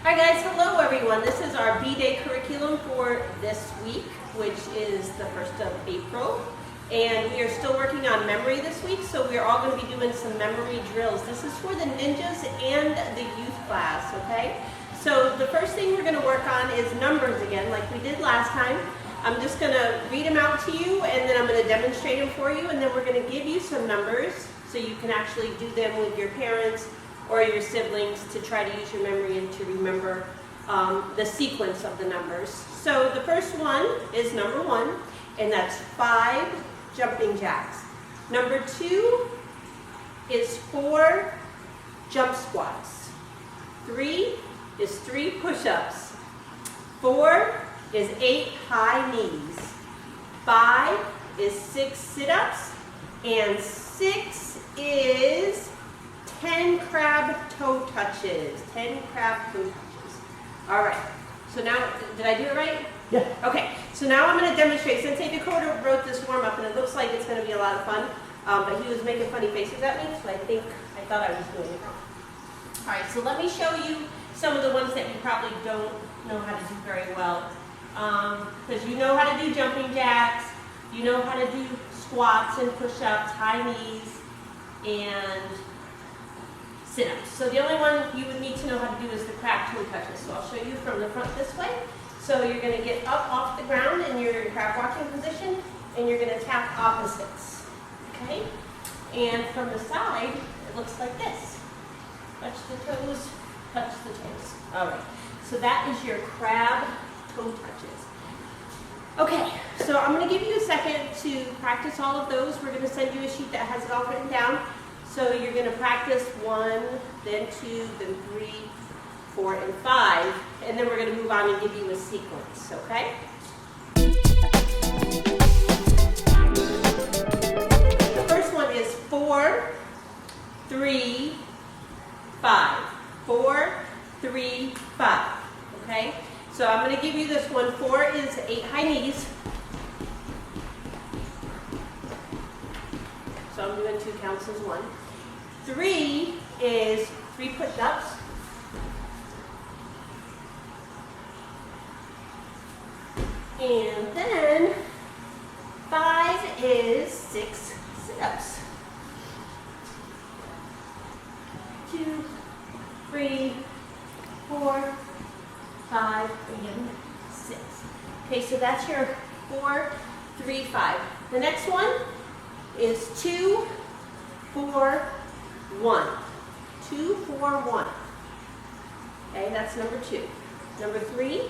Hi guys, hello everyone. This is our B-Day curriculum for this week, which is the 1st of April. And we are still working on memory this week, so we're all going to be doing some memory drills. This is for the ninjas and the youth class, okay? So the first thing we're going to work on is numbers again, like we did last time. I'm just going to read them out to you, and then I'm going to demonstrate them for you, and then we're going to give you some numbers so you can actually do them with your parents or your siblings to try to use your memory and to remember the sequence of the numbers. So the first one is number 1, and that's 5 jumping jacks. Number 2 is 4 jump squats. 3 is 3 push-ups. 4 is 8 high knees. 5 is 6 sit-ups, and 6 is 10 crab toe touches. 10 crab toe touches. All right. So now, did I do it right? Yeah. Okay. So now I'm going to demonstrate. Sensei Dakota wrote this warm up, and it looks like it's going to be a lot of fun. But he was making funny faces at me, so I thought I was doing it wrong. All right. So let me show you some of the ones that you probably don't know how to do very well, because you know how to do jumping jacks, you know how to do squats and push-ups, high knees, and sit-ups. So the only one you would need to know how to do is the crab toe touches. So I'll show you from the front this way. So you're going to get up off the ground in your crab walking position, and you're going to tap opposites. Okay? And from the side, it looks like this. Touch the toes, touch the toes. All right. So that is your crab toe touches. Okay, so I'm going to give you a second to practice all of those. We're going to send you a sheet that has it all written down. So you're going to practice 1, then 2, then 3, 4, and 5, and then we're going to move on and give you a sequence, okay? The first one is 4, 3, 5. 4, 3, 5, okay? So I'm going to give you this one. 4 is 8 high knees. So I'm doing 2 counts as 1. 3 is 3 push-ups. And then 5 is 6 sit-ups. 2, 3, 4, 5, and 6. Okay, so that's your 4, 3, 5. The next one is 2, 4, 1. 2, 4, 1. Okay, that's number 2. Number 3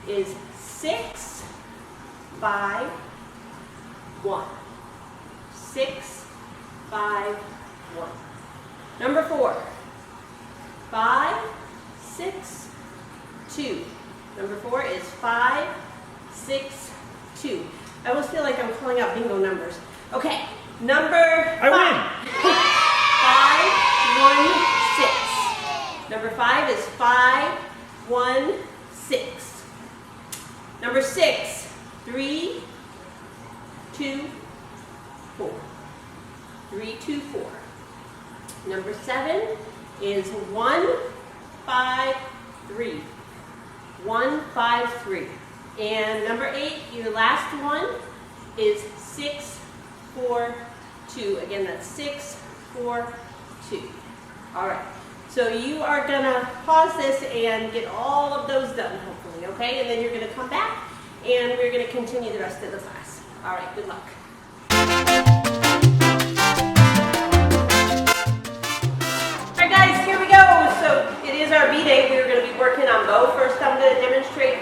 is 6, 5, 1. 6, 5, 1. Number 4, 5, 6, 2. Number 4 is 5, 6, 2. I almost feel like I'm calling out bingo numbers. Okay, number 5. 5, 1, 6. Number 5 is 5, 1, 6. Number 6, 3, 2, 4. 3, 2, 4. Number 7 is 1, 5, 3. 1, 5, 3. And number 8, your last one, is 6, 4, 2. Again, that's 6, 4, 2. All right. So you are going to pause this and get all of those done, hopefully, okay? And then you're going to come back, and we're going to continue the rest of the class. All right, good luck. All right, guys, here we go. So it is our B-Day. We're going to be working on bow. First, I'm going to demonstrate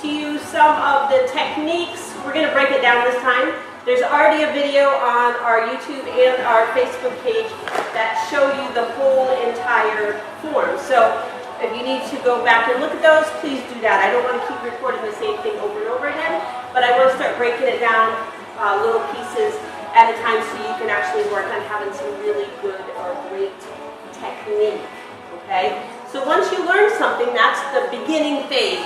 to you some of the techniques. We're going to break it down this time. There's already a video on our YouTube and our Facebook page that show you the whole entire form. So if you need to go back and look at those, please do that. I don't want to keep recording the same thing over and over again, but I want to start breaking it down little pieces at a time so you can actually work on having some really good or great technique, okay? So once you learn something, that's the beginning phase,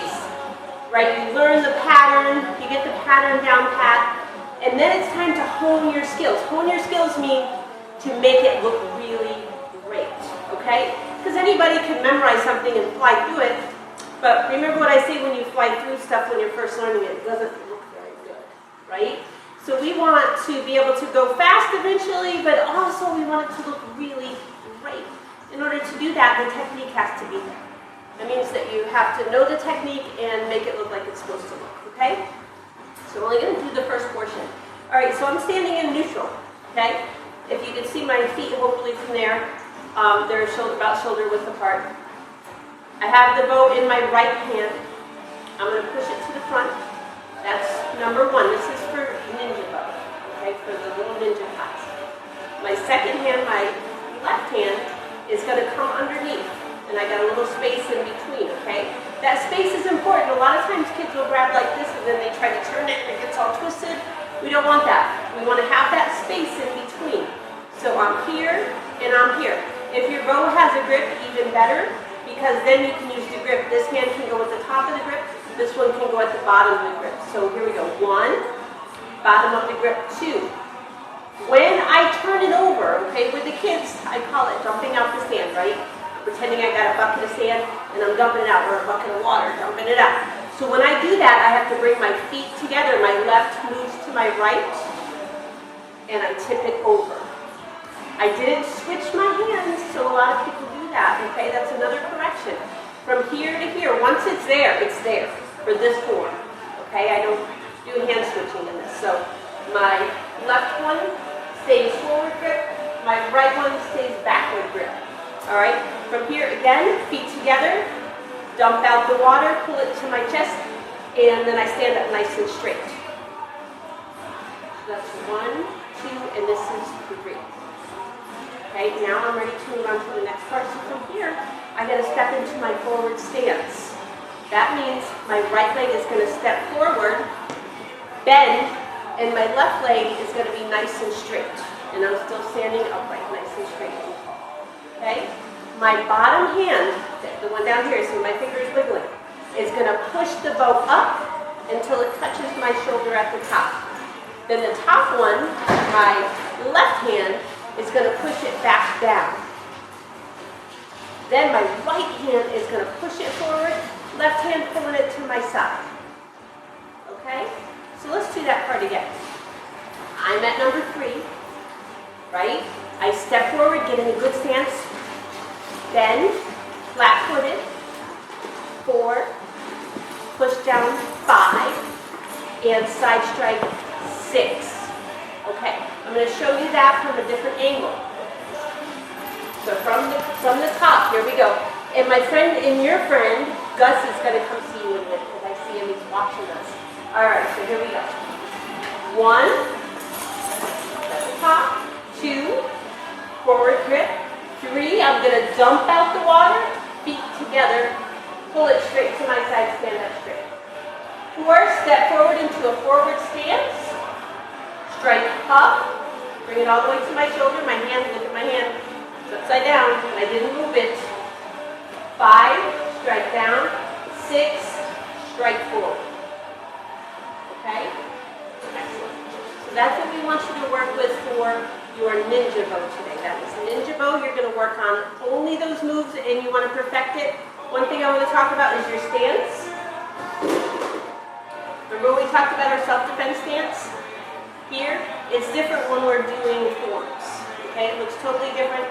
right? You learn the pattern, you get the pattern down pat, and then it's time to hone your skills. Hone your skills mean to make it look really great, okay? Because anybody can memorize something and fly through But remember what I say when you fly through stuff when you're first learning it doesn't look very good, right? So we want to be able to go fast eventually, but also we want it to look really great. In order to do that, the technique has to be there. That means that you have to know the technique and make it look like it's supposed to look, okay? So I'm only going to do the first portion. All right, so I'm standing in neutral, okay? If you can see my feet, hopefully from there, they're about shoulder width apart. I have the bow in my right hand. I'm going to push it to the front. That's number one. This is for ninja bow, okay, for the little ninja class. My second hand, my left hand, is going to come underneath, and I got a little space in between, okay? That space is important. A lot of times kids will grab like this, and then they try to turn it, and it gets all twisted. We don't want that. We want to have that space in between. So I'm here, and I'm here. If your bow has a grip, even better, because then you can use the grip. This hand can go at the top of the grip. This one can go at the bottom of the grip. So here we go. 1, bottom of the grip. 2. When I turn it over, okay, with the kids, I call it dumping out the sand, right? I'm pretending I got a bucket of sand, and I'm dumping it out, or a bucket of water, dumping it out. So when I do that, I have to bring my feet together. My left moves to my right, and I tip it over. I didn't switch my hands, so a lot of people do that, okay? That's another correction. From here to here, once it's there for this form, okay? I don't do hand switching in this. So my left one stays forward grip, my right one stays backward grip, all right? From here, again, feet together, dump out the water, pull it to my chest, and then I stand up nice and straight. So that's 1, 2, and this is 3. Okay, now I'm ready to move on to the next part. So from here, I got to step into my forward stance. That means my right leg is going to step forward, bend, and my left leg is going to be nice and straight. And I'm still standing upright, nice and straight. Okay? My bottom hand, the one down here, see my fingers wiggling, is going to push the bow up until it touches my shoulder at the top. Then the top one, my left hand, is going to push it back down. Then my right hand is going to push it forward, left hand pulling it to my side. Okay? So let's do that part again. I'm at number 3, right? I step forward, get in a good stance, bend, flat-footed, 4, push down, 5, and side strike, 6. Okay, I'm going to show you that from a different angle. So from the top, here we go. And my friend and your friend, Gus, is going to come see you in a minute because I see him, he's watching us. All right, so here we go. 1, at the top, 2, forward grip, 3, I'm going to dump out the water, feet together, pull it straight to my side, stand up straight. 4, step forward into a forward stance. Strike up, bring it all the way to my shoulder, my hand, look at my hand, it's upside down, and I didn't move it. 5, strike down, 6, strike forward. Okay? Excellent. So that's what we want you to work with for your ninja bow today. That was ninja bow, you're going to work on only those moves and you want to perfect it. One thing I want to talk about is your stance. Remember when we talked about our self-defense stance? Here, it's different when we're doing forms, okay? It looks totally different.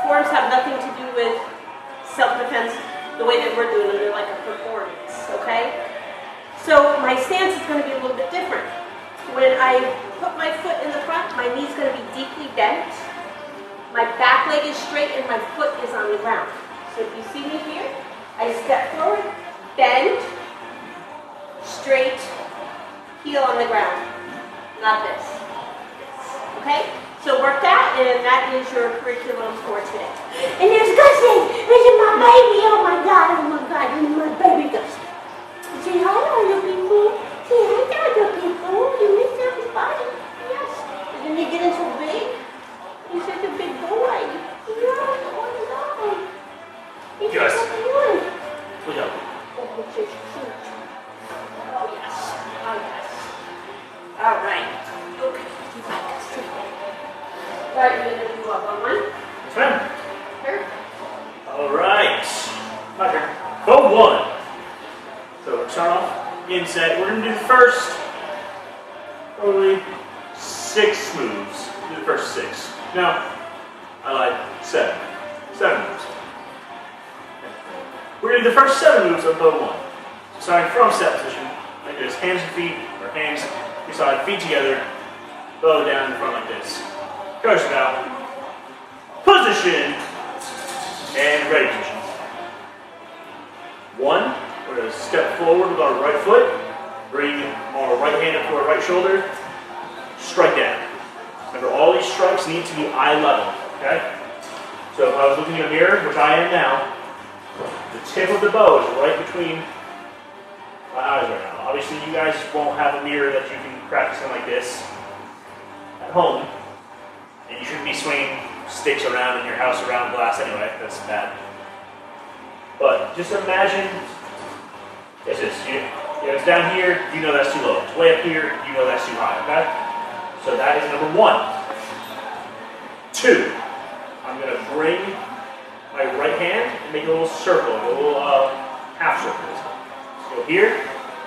Forms have nothing to do with self-defense the way that we're doing it. They're like a performance, okay? So my stance is going to be a little bit different. When I put my foot in the front, my knee's going to be deeply bent. My back leg is straight and my foot is on the ground. So if you see me here, I step forward, bend, straight, heel on the ground. Not this. Okay? So work that, and that is your curriculum for today. And there's Gussie! This is my baby! Oh my God, this is my baby Gussie. Say hi, little people. Say hi, little people. You missed everybody. Yes. Didn't he get so big? He's such a big boy. Yeah, oh no. He's Yes. so cute. Good job. Oh, he's so cute. Oh yes. Oh yes. All right. Okay. All right, you're going to do up on one. Friend. Here. All right. My turn. Go 1. So we'll start off in set. We're going to do the first probably 6 moves. Do the first 6. Now, I like 7. 7 moves. We're going to do the first 7 moves of bow 1. So starting from set position, like this, hands and feet, or hands beside, feet together, bow down in front like this. Coast it out. Position, and ready position. 1, we're going to step forward with our right foot, bring our right hand up to our right shoulder, strike down. Remember, all these strikes need to be eye level, okay? So if I was looking in a mirror, which I am now, the tip of the bow is right between my eyes right now. Obviously, you guys won't have a mirror that you can practice in like this at home, and you shouldn't be swinging sticks around in your house around glass anyway. That's bad. But just imagine, it's this. It's down here, you know that's too low. It's way up here, you know that's too high, okay? So that is number 1. 2, I'm going to bring my right hand and make a little circle, a little half circle. Go here,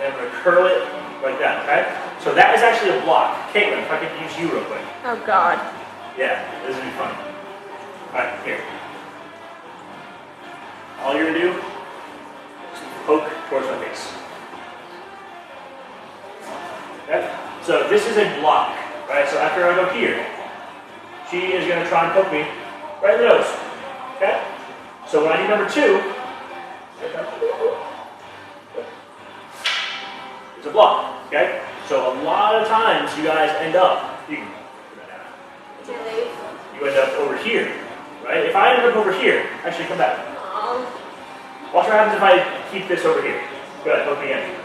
and I'm going to curl it like that, okay? So that is actually a block. Caitlin, if I could use you real quick. Oh, God. Yeah, this would be fun. Alright, here. All you're going to do is poke towards my face. Okay? So this is a block, right? So after I go here, she is going to try and poke me right in the nose. Okay? So when I do number 2, it's a block. Okay? So a lot of times you guys end up, you end up over here, right? If I end up over here, actually come back. Watch what happens if I keep this over here. Go ahead, poke me again.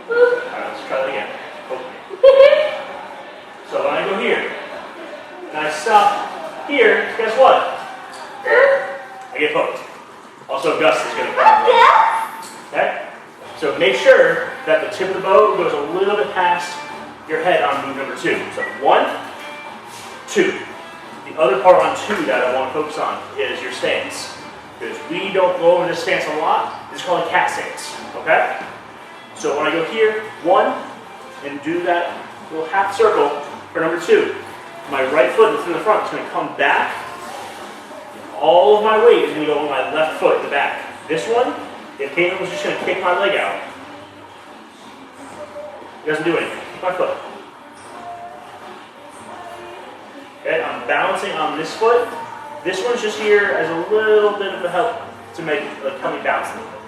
Alright, let's try that again. Poke me. So when I go here, and I stop here, guess what? I get poked. Also, Gus is going to come. Okay? So make sure that the tip of the bow goes a little bit past your head on move number 2. So 1, 2. The other part on 2 that I want to focus on is your stance. Because we don't go over this stance a lot. It's called a cat stance. Okay? So when I go here, 1, and do that little half circle for number 2. My right foot that's in the front is going to come back. All of my weight is going to go on my left foot in the back. This one, if Caitlin was just going to kick my leg out, it doesn't do anything. Kick my foot. Okay, I'm balancing on this foot. This one's just here as a little bit of a help to make like help me bounce a little bit.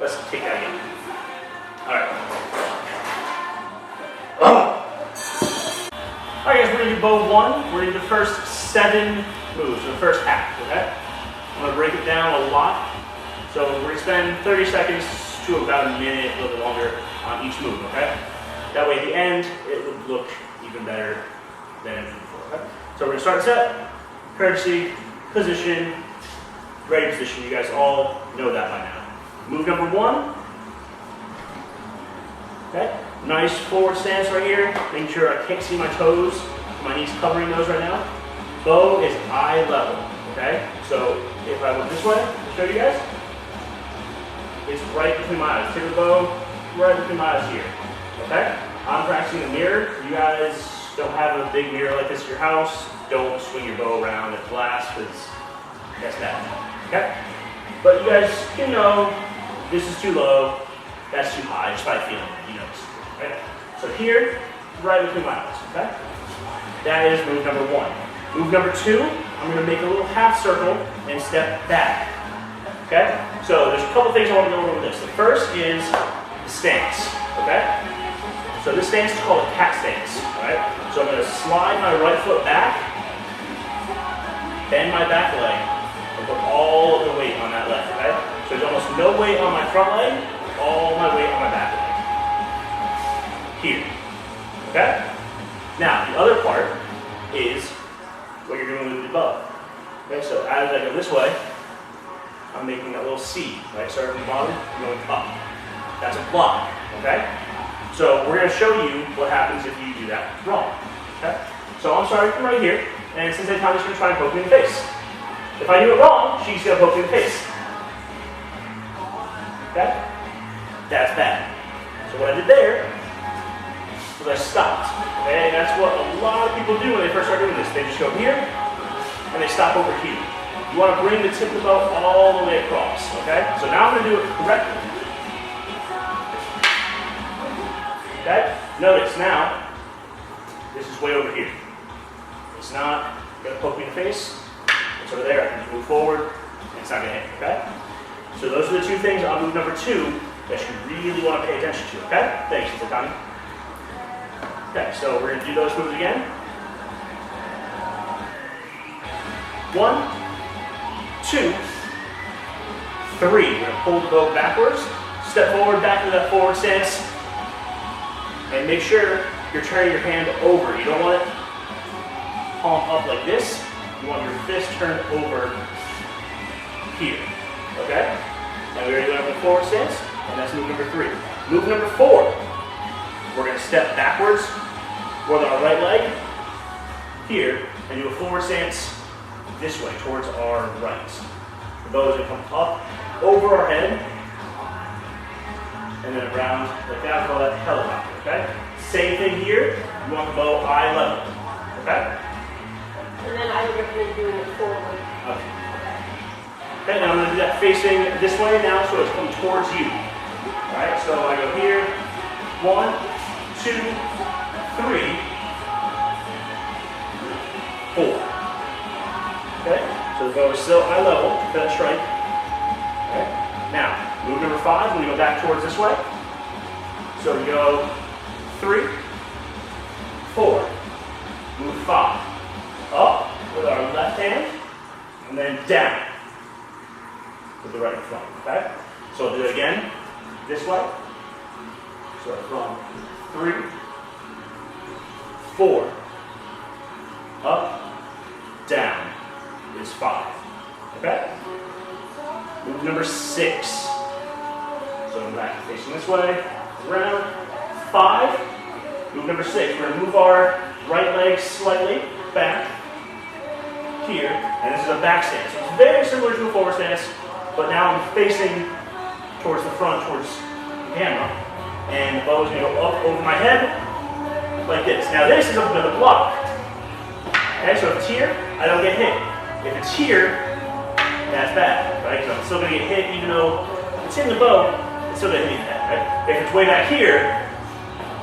Let's take that again. Alright. Alright guys, we're going to do bow 1. We're going to do the first 7 moves, the first half, okay? I'm going to break it down a lot. So we're going to spend 30 seconds to about a minute, a little bit longer on each move, okay? That way at the end, it would look even better than it did before, okay? So we're going to start the set. Courtesy, position, ready position. You guys all know that by now. Move number 1. Okay, nice forward stance right here. Making sure I can't see my toes. My knees covering those right now. Bow is eye level. Okay, so if I look this way, I'll show you guys. It's right between my eyes. Tip of the bow, right between my eyes here. Okay, I'm practicing the mirror. You guys don't have a big mirror like this at your house. Don't swing your bow around at glass because that's bad. Okay, but you guys can know this is too low. That's too high, just by feeling it, you know. Right? So here, right between my eyes, okay? That is move number 1. Move number 2, I'm going to make a little half circle and step back, okay? So there's a couple things I want to go over with this. The first is the stance, okay? So this stance is called a cat stance, right? So I'm going to slide my right foot back, bend my back leg, and put all the weight on that leg, okay? So there's almost no weight on my front leg, all my weight on my back leg. Here. Okay? Now, the other part is what you're doing with the bow. Okay, so as I go this way, I'm making that little C, right? Starting from the bottom, going up. That's a block, okay? So we're going to show you what happens if you do that wrong, okay? So I'm starting from right here, and since I'm just going to try and poke me in the face. If I do it wrong, she's going to poke me in the face. okay? That's bad. So what I did there was I stopped, okay? And that's what a lot of people do when they first start doing this. They just go here, and they stop over here. You want to bring the tip of the bow all the way across, okay? So now I'm going to do it correctly. Okay? Notice now, this is way over here. It's not going to poke me in the face. It's over there. I can just move forward, and it's not going to hit, okay? So those are the two things on move number 2 that you really want to pay attention to, okay? Thanks, Mr. Tommy. Okay, so we're going to do those moves again. 1, 2, 3. We're going to pull the bow backwards, step forward, back into that forward stance, and make sure you're turning your hand over. You don't want it palm up like this. You want your fist turned over here, okay? Now we already went up the forward stance, and that's move number 3. Move number 4, we're going to step backwards with our right leg here, and do a forward stance this way, towards our right. The bow is going to come up over our head, and then around like that. We call that helicopter, okay? Same thing here. You want the bow eye level, okay? And then I would recommend doing it forward. Okay. Okay, now I'm going to do that facing this way now, so it's coming towards you. All right, so I go here. 1, 2, 3, 4. Okay, so the bow is still eye level, that strike. Okay, now move number 5, we're going to go back towards this way. So we go 3, 4, move 5. Up with our left hand, and then down with the right front, okay? So I'll do it again, this way. So from 3, 4, up, down is 5, okay? Move number 6. So I'm back facing this way, around, 5. Move number 6, we're gonna move our right leg slightly back, here, and this is a back stance. So it's very similar to a forward stance, but now I'm facing towards the front, towards the camera, and the bow is going to go up over my head, like this. Now this is a bit of a block. Okay, so if it's here, I don't get hit. If it's here, that's bad, right? Because I'm still going to get hit, even though it's in the bow, it's still going to hit me, right? If it's way back here,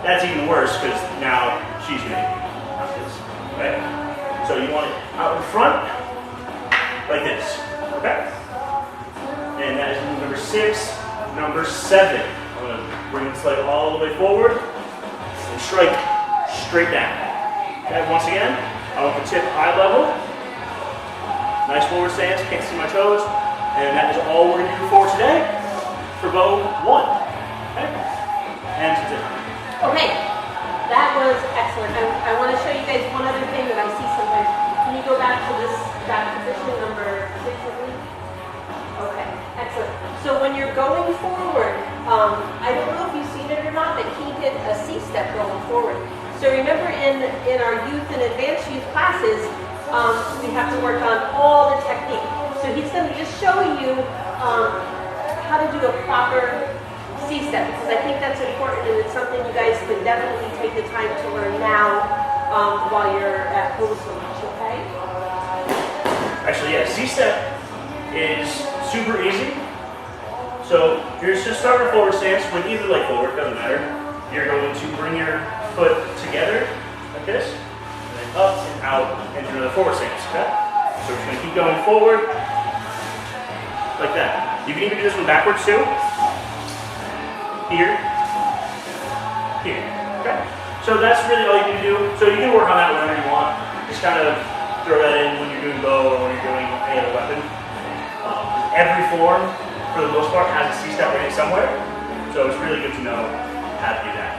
that's even worse, because now she's going to hit me. Like this, right? So you want it out in front, like this, okay? And that is move number 6. Number 7, I'm going to bring this leg all the way forward and strike straight down. Okay, once again, I want the tip eye level. Nice forward stance, can't see my toes. And that is all we're going to do for today for bow 1. Okay? And that's it. Okay, that was excellent. I want to show you guys one other thing that I see sometimes. Can you go back to that position number 6, I believe? Okay, excellent. So when you're going forward, I don't know if you've seen it or not, but he did a C-step going forward. So remember in our youth and advanced youth classes, we have to work on all the technique. So he's going to just show you how to do a proper C-step, because I think that's important, and it's something you guys can definitely take the time to learn now while you're at home so much, okay? Actually, yeah, C-step is super easy. So you're just start a forward stance, when either leg forward, doesn't matter. You're going to bring your foot together, like this, and then up and out into another forward stance, okay? So we're just gonna keep going forward, like that. You can even do this one backwards too. Here, here, okay? So that's really all you can do. So you can work on that whenever you want. Just kind of throw that in when you're doing bow or when you're doing any other weapon. Every form, for the most part, has a C-step in it somewhere. So it's really good to know how to do that.